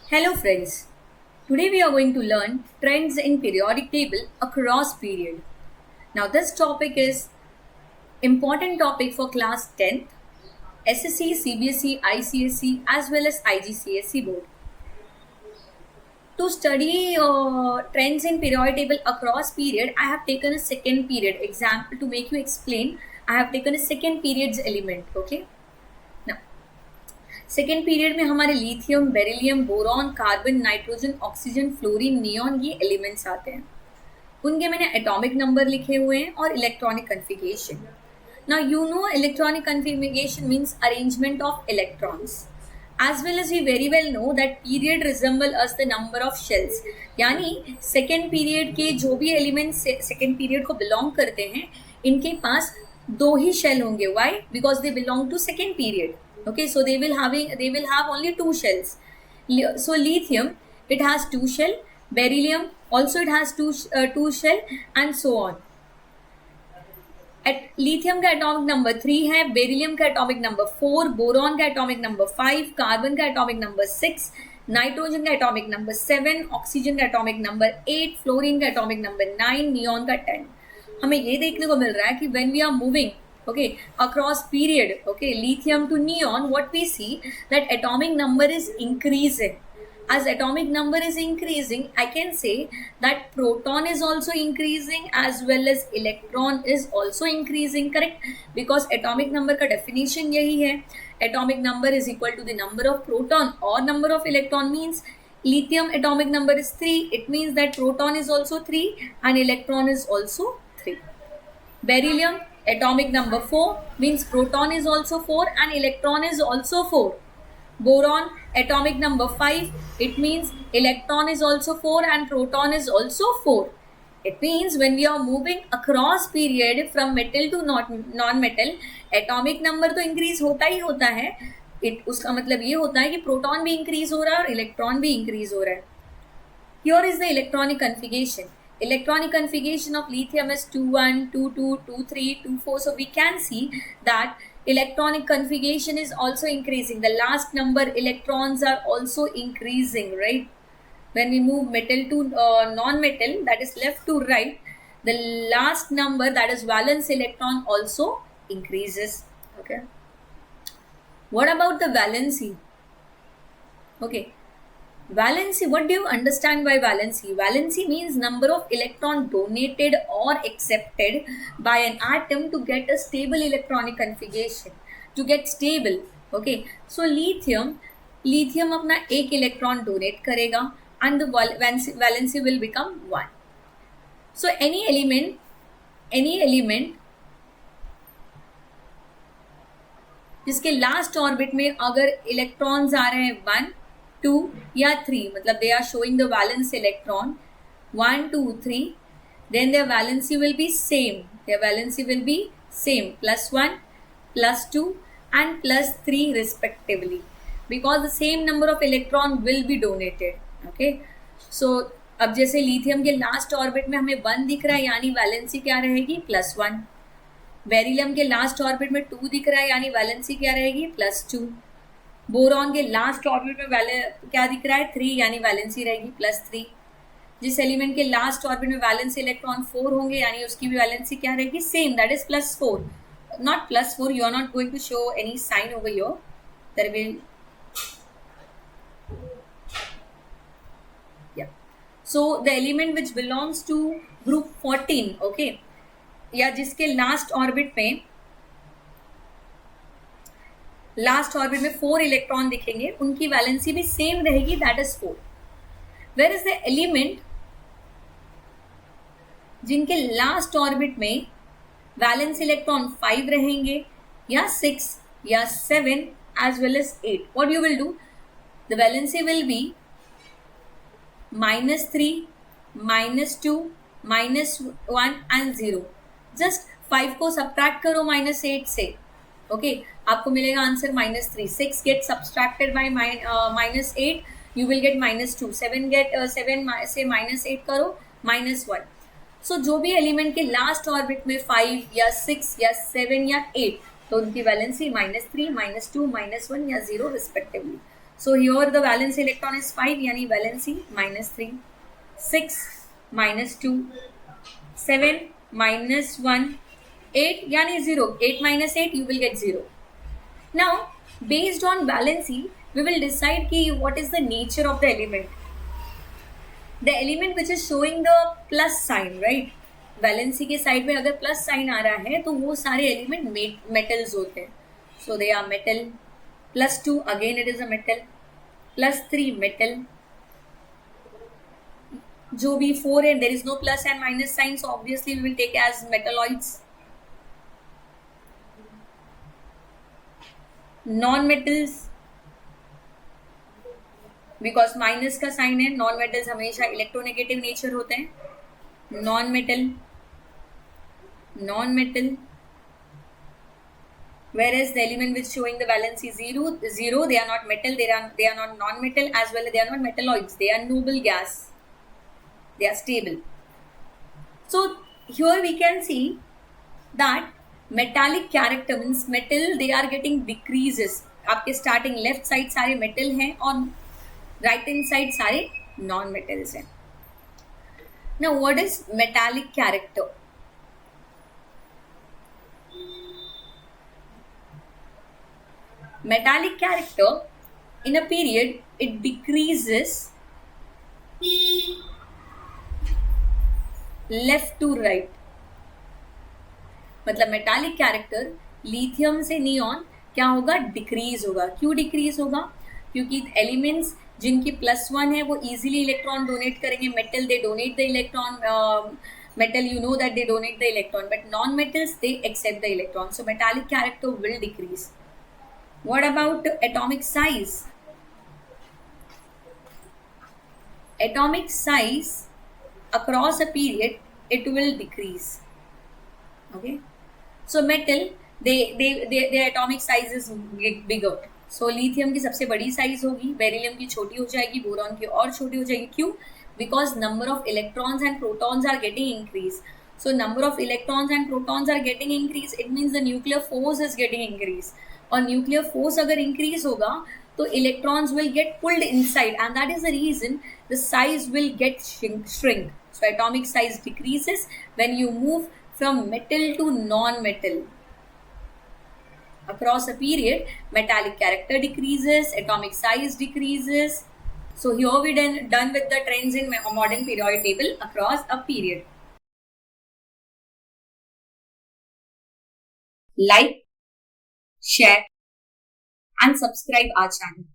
Hello friends, today we are going to learn trends in periodic table across period. Now this topic is important topic for class 10th, SSC, CBSE, ICSE as well as IGCSE board. To study trends in periodic table across period, I have taken a second period example to make you explain. I have taken a second period's element, okay? Now second period में हमारे lithium, beryllium, boron, carbon, nitrogen, oxygen, fluorine, neon ये elements आते हैं. उनके मैंने atomic number लिखे हुए हैं और electronic configuration. Now you know electronic configuration means arrangement of electrons. As well as we very well know that period resemble as the number of shells. यानी सेकेंड पीरियड के जो भी एलिमेंट्स सेकेंड पीरियड को belong करते हैं इनके पास दो ही shell होंगे. Why? Because they belong to second period. Okay, so they will have only two shells. So lithium, it has two shell. Beryllium also it has two shell and so on. Lithium का atomic number 3 है, beryllium का atomic number 4, boron का atomic number 5, carbon का atomic number 6, nitrogen का atomic number 7, oxygen का atomic number 8, fluorine का atomic number 9, neon का 10. हमें ये देखने को मिल रहा है कि when we are moving across period, lithium to neon, what we see that atomic number is increasing. As atomic number is increasing, I can say that proton is also increasing as well as electron is also increasing, correct? Because atomic number का definition यही है. Atomic number is equal to the number of proton or number of electron. Means lithium atomic number is 3. It means that proton is also 3 and electron is also 3. Beryllium atomic number 4 means proton is also 4 and electron is also 4. Boron atomic number 5, it means electron is also 4 and proton is also 4. It means when we are moving across period from metal to non-metal, atomic number तो increase होता ही होता है. उसका मतलब ये होता है कि proton भी increase हो रहा है और electron भी increase हो रहा है. Here is the electronic configuration. Electronic configuration of lithium is 2,1, 2,2, 2,3, 2,4. So we can see that electronic configuration is also increasing. The last number electrons are also increasing, right? When we move metal to non-metal, that is left to right, the last number, that is valence electron, also increases. Okay. What about the valency? Okay. Valency, what do you understand by valency? Valency means number of electron donated or accepted by an atom to get a stable electronic configuration, to get stable. Okay, so lithium अपना एक electron donate करेगा and the valency will become 1. So any element जिसके last orbit में अगर electrons आ रहे हैं 1, 2 या 3, मतलब they are showing the valence electron 1, 2, 3, then their valency will be same. Their valency will be same, +1, +2 and +3 respectively, because the same number of electron will be donated. Okay, so अब जैसे lithium के last orbit में हमें 1 दिख रहा है यानी valency क्या रहेगी +1. बेरिलियम के लास्ट ऑर्बिट में 2 दिख रहा है यानी वैलेंसी क्या रहेगी +2. बोरॉन के लास्ट ऑर्बिट में क्या दिख रहा है 3 यानी वैलेंसी रहेगी +3. जिस एलिमेंट के लास्ट ऑर्बिट में वैलेंस इलेक्ट्रॉन 4 होंगे यानी उसकी भी वैलेंसी क्या रहेगी same, that is +4. Not +4, you are not going to show any sign over here. There will so the element which belongs to group 14, okay, या जिसके लास्ट ऑर्बिट में 4 इलेक्ट्रॉन दिखेंगे उनकी वैलेंसी भी सेम रहेगी, that is 4. Where is the element जिनके last orbit में valence electron 5 रहेंगे या 6 या 7 as well as 8, what you will do, the valency will be -3, -2, -1 and 0. Just 5 को सब्ट्रैक्ट करो -8 से, ओके, आपको मिलेगा answer -3. 6 get subtracted by -8, you will get -2. 7 से -8 करो -1. सो जो भी एलिमेंट के लास्ट ऑर्बिट में 5 या 6 या 7 या 8, तो उनकी वैलेंसी -3, -2, -1 या 0 respectively. So here the valence electron is 5, yani valency -3, 6 -2, 7 -1, 8 yani 0. 8 minus 8 you will get 0. Now based on valency we will decide ki what is the nature of the element. The element which is showing the plus sign, right? Valency के side में अगर plus sign आ रहा है तो वो सारे element metals होते हैं. So they are metal. +2 again it is a metal. +3 metal. जो भी 4 है there is no plus and minus sign, so obviously we will take as metalloids. Non metals, because minus का साइन है. Non metals हमेशा electronegative nature होते हैं. Non metal, non-metal, whereas the element which showing the valency 0, they are not metal, they are not non-metal, as well as they are not metalloids, they are noble gas, they are stable. So here we can see that metallic character means metal, they are getting decreases. आपके starting left side सारे metal हैं और right hand side सारे non-metals हैं. Now what is metallic character? Metallic character in a period it decreases left to right. मतलब metallic character lithium से neon क्या होगा, डिक्रीज होगा. क्यों डिक्रीज होगा? क्योंकि एलिमेंट्स जिनकी +1 है वो इजीली इलेक्ट्रॉन डोनेट करेंगे. Metal they donate the electron. metal you know that they donate the electron, but non-metals they accept the electron, so metallic character will decrease. What about atomic size? Atomic size across a period it will decrease. Okay, so metal their atomic size is bigger. So lithium की सबसे बड़ी size होगी, beryllium की छोटी हो जाएगी, boron की और छोटी हो जाएगी. क्यों? Because number of electrons and protons are getting increased. So number of electrons and protons are getting increased, it means the nuclear force is getting increased. और nuclear force अगर increase होगा तो electrons will get pulled inside, and that is the reason the size will get shrink. So atomic size decreases when you move from metal to non-metal. Across a period, metallic character decreases, atomic size decreases. So here we done with the trends in modern periodic table across a period. Like, share and subscribe our channel.